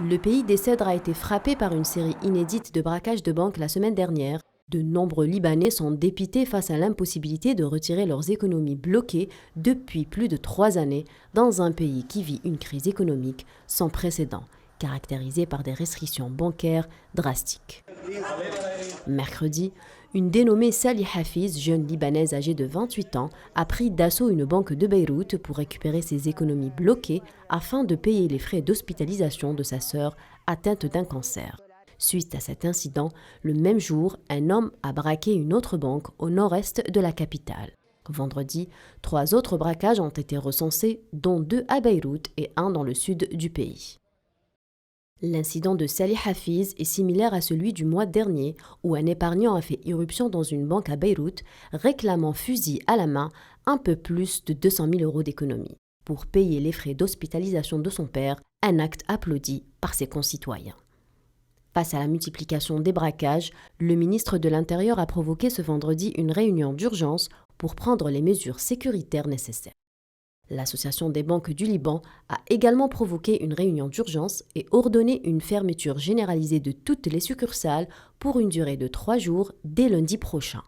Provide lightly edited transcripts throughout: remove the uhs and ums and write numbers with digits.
Le pays des Cèdres a été frappé par une série inédite de braquages de banques la semaine dernière. De nombreux Libanais sont dépités face à l'impossibilité de retirer leurs économies bloquées depuis plus de 3 années dans un pays qui vit une crise économique sans précédent, caractérisée par des restrictions bancaires drastiques. Mercredi, une dénommée Sally Hafiz, jeune Libanaise âgée de 28 ans, a pris d'assaut une banque de Beyrouth pour récupérer ses économies bloquées afin de payer les frais d'hospitalisation de sa sœur atteinte d'un cancer. Suite à cet incident, le même jour, un homme a braqué une autre banque au nord-est de la capitale. Vendredi, 3 autres braquages ont été recensés, dont 2 à Beyrouth et 1 dans le sud du pays. L'incident de Sally Hafiz est similaire à celui du mois dernier où un épargnant a fait irruption dans une banque à Beyrouth réclamant fusil à la main un peu plus de 200 000 € d'économie pour payer les frais d'hospitalisation de son père, un acte applaudi par ses concitoyens. Face à la multiplication des braquages, le ministre de l'Intérieur a provoqué ce vendredi une réunion d'urgence pour prendre les mesures sécuritaires nécessaires. L'Association des banques du Liban a également provoqué une réunion d'urgence et ordonné une fermeture généralisée de toutes les succursales pour une durée de 3 jours dès lundi prochain.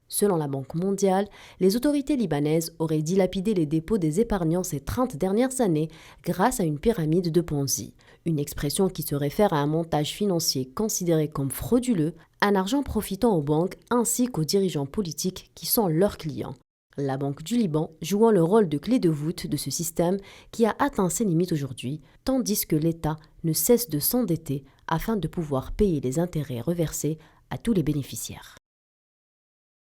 Selon la Banque mondiale, les autorités libanaises auraient dilapidé les dépôts des épargnants ces 30 dernières années grâce à une pyramide de Ponzi, une expression qui se réfère à un montage financier considéré comme frauduleux, un argent profitant aux banques ainsi qu'aux dirigeants politiques qui sont leurs clients. La Banque du Liban jouant le rôle de clé de voûte de ce système qui a atteint ses limites aujourd'hui, tandis que l'État ne cesse de s'endetter afin de pouvoir payer les intérêts reversés à tous les bénéficiaires.